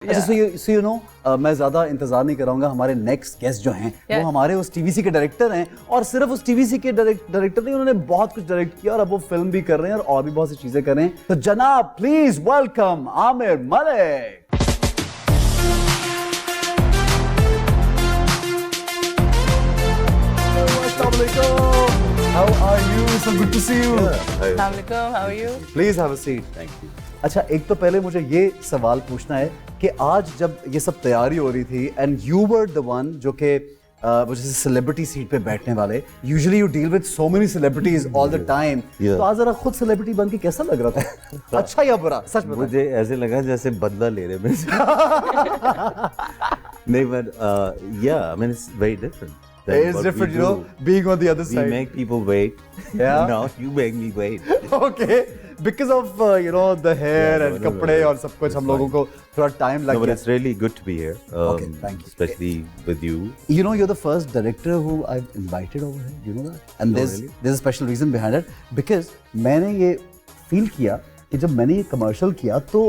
अच्छा, so you know, मैं ज़्यादा इंतज़ार नहीं कराऊंगा, हमारे नेक्स्ट गेस्ट जो हैं वो हमारे उस टीवीसी के डायरेक्टर हैं, और सिर्फ उस टीवीसी के डायरेक्टर नहीं, उन्होंने बहुत कुछ डायरेक्ट किया और अब वो फिल्म भी कर रहे हैं और भी बहुत सी चीज़ें कर रहे हैं। तो जनाब please welcome Aamir Malik. How are you? So good to see you. Assalamualaikum, how are you? Please have a seat. Thank you. अच्छा, एक तो पहले मुझे ये सवाल पूछना है कि आज जब ये सब तैयारी हो रही थी and you were the one जो कि वो जैसे सेलिब्रिटी सीट पे बैठने वाले, usually you deal with so many celebrities all the time, तो आज जरा खुद सेलिब्रिटी बन के कैसा लग रहा था? अच्छा या बुरा? सच बताओ। मुझे ऐसे लगा जैसे बदला ले रहे मेरे से। नहीं, but yeah, I mean it's very different. It's different, you know, being on the other side. We make people wait. Yeah. Now you make me wait. Okay, because of you know the hair and कपड़े और सब कुछ हम लोगों को थोड़ा time लग No, but गया। it's really good to be here. Okay, thank you. Especially with you. You know, you're the first director who I've invited over here. You know that? And there's a special reason behind it because मैंने ये feel किया कि जब मैंने ये commercial किया तो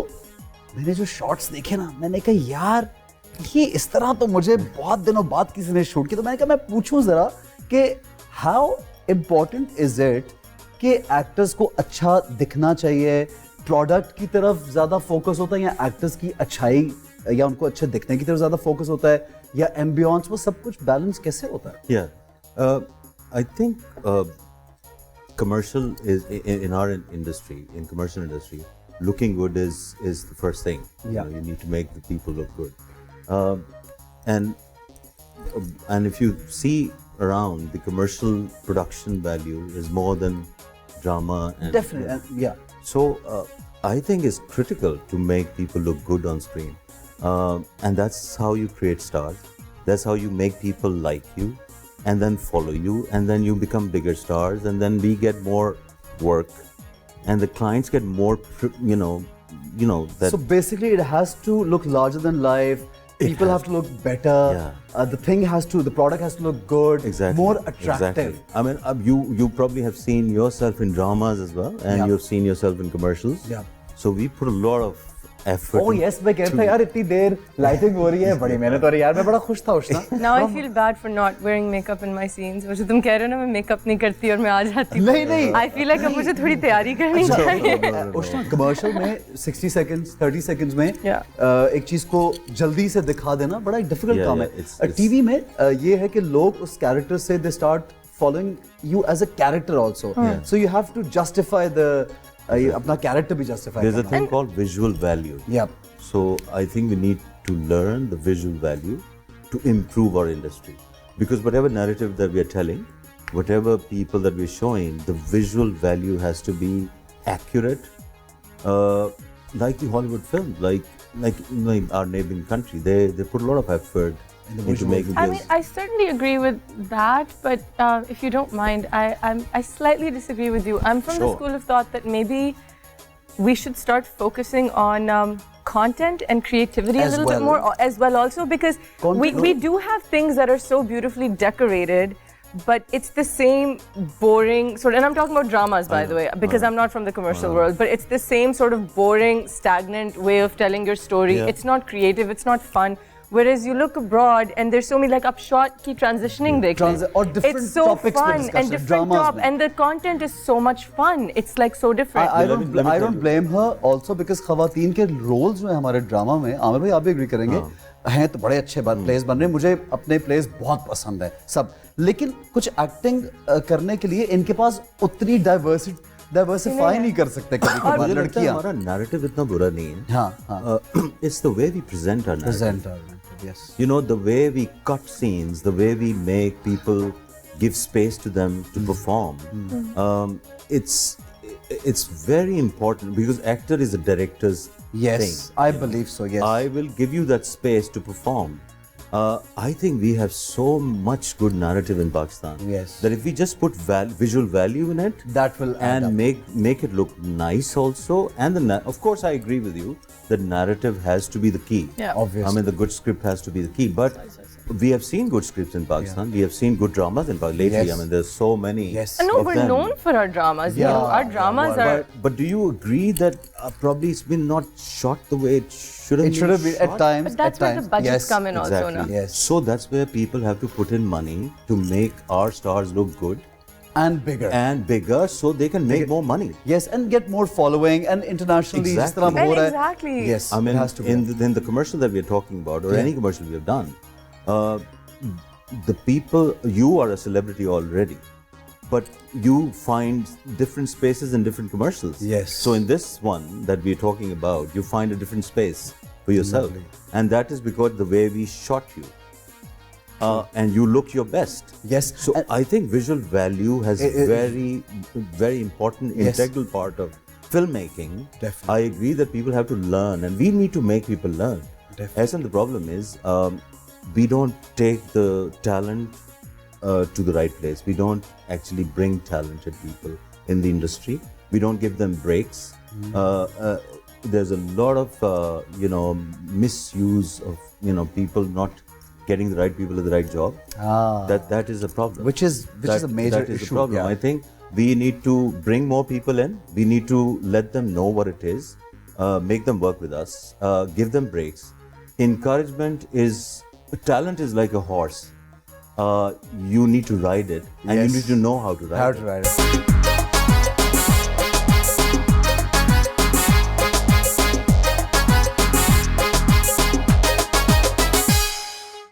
मैंने जो शॉट्स देखे ना, मैंने कहा यार ये इस तरह तो मुझे बहुत दिनों बाद किसी ने शूट किया, तो मैंने कहा मैं पूछूं जरा कि हाउ इम्पोर्टेंट इज इट कि एक्टर्स को अच्छा दिखना चाहिए, प्रोडक्ट की तरफ ज्यादा फोकस होता है या एक्टर्स की अच्छाई या उनको अच्छे दिखने की तरफ ज्यादा फोकस होता है, या एम्बियंस, वो सब कुछ बैलेंस कैसे होता है? Yeah, I think commercial is in our industry, in commercial industry, looking good is the first thing. Yeah. You need to make the people look good. And if you see around, the commercial production value is more than drama and Definitely, yeah. So I think it's critical to make people look good on screen, and that's how you create stars. That's how you make people like you and then follow you, and then you become bigger stars, and then we get more work and the clients get more you know that. So basically it has to look larger than life. People have to look better. Yeah. The product has to look good, Exactly. more attractive. Exactly. I mean, you probably have seen yourself in dramas as well, and Yeah. you've seen yourself in commercials. Yeah. So we put a lot of effort. Oh yes, मैं कहता यार इतनी देर lighting हो रही है, बड़ी मेहनत हो रही है यार, मैं बड़ा खुश था उस दिन। Now I feel bad for not wearing makeup in my scenes. वो जो तुम कह रहे हो ना, मैं मेकअप नहीं करती और मैं आ जाती हूँ। नहीं। I feel like अब मुझे थोड़ी तैयारी करनी चाहिए। उस दिन कमर्शियल में 60 seconds 30 seconds में Yeah. एक चीज को जल्दी से दिखा देना बड़ा एक डिफिकल्ट Yeah, काम yeah, है। it's- टीवी में ये है कि लोग उस कैरेक्टर से they start following you as a character also, so you have to justify the अपना कैरेक्टर भी justify There's a thing called visual value. Yeah. So I think we need to learn the visual value to improve our industry, because whatever narrative that we are telling, whatever people that we're showing, the visual value has to be accurate, like the Hollywood film, like our neighboring country. They put a lot of effort into making I this. mean, I certainly agree with that, but if you don't mind, I slightly disagree with you. I'm from the Sure. school of thought that maybe we should start focusing on content and creativity As a little well. bit more as well also, because we do have things that are so beautifully decorated, but it's the same boring sort, and I'm talking about dramas by the way, because I'm not from the commercial world, but it's the same sort of boring, stagnant way of telling your story. Yeah. It's not creative, it's not fun. Whereas you look abroad and there's so many like up shot की transitioning देखने. और different It's so topics पे fun discussion, and different dramas top में. and the content is so much fun. It's like so different. I Let me don't tell you. blame her also because खवातीन के roles में हमारे drama में, आमिर भाई आप भी एग्री करेंगे, हैं तो बड़े अच्छे प्लेस बन रहे हैं, मुझे अपने प्लेस बहुत पसंद है सब, लेकिन कुछ एक्टिंग करने के लिए इनके पास उतनी डाइवर्सिफाई नहीं कर सकते कभी कभार मुझे लगता है लड़कियां। हमारा narrative इतना बुरा नहीं है. हाँ, It's the way we present our narrative. presenter, yes. You know, the way we cut scenes, the way we make people give space to them to perform. It's very important because actor is a director's Yes, thing. I believe so. Yes. I will give you that space to perform. I think we have so much good narrative in Pakistan. Yes. That if we just put visual value in it, That will add and up. make it look nice also, and of course I agree with you that narrative has to be the key. Yeah. Obviously. I mean the good script has to be the key, but we have seen good scripts in Pakistan. We have seen good dramas in Pakistan lately. Yes. I mean, there's so many. Yes. And no, of we're them. known for our dramas. Yeah, Our dramas are. But do you agree that probably it's been not shot the way it should have It been? should have been shot? at times. But that's at where times. the budgets Yes. come in also, Exactly. na? Yes. So that's where people have to put in money to make our stars look good And bigger. and bigger, so they can make more money. Yes, and get more following and internationally. जिस तरह Exactly. हो रहा है. Exactly. Yes, I mean, it has to be. in the commercial that we're talking about, or Yeah. any commercial we have done, the people, you are a celebrity already, but you find different spaces in different commercials. Yes. So in this one that we're talking about, you find a different space for yourself, Lovely. and that is because the way we shot you. And you look your best. Yes. So And- I think visual value has It- very important, Yes. integral part of filmmaking. Definitely. I agree that people have to learn, and we need to make people learn. Definitely. As in, the problem is, we don't take the talent to the right place. We don't actually bring talented people in the industry. We don't give them breaks. There's a lot of misuse of people not getting the right people at the right job. That is a problem. Which is a major that is issue, a problem. yeah. I think we need to bring more people in. We need to let them know what it is, make them work with us, give them breaks. Encouragement is, talent is like a horse. You need to ride it, and Yes. you need to know how to ride How it. to write it.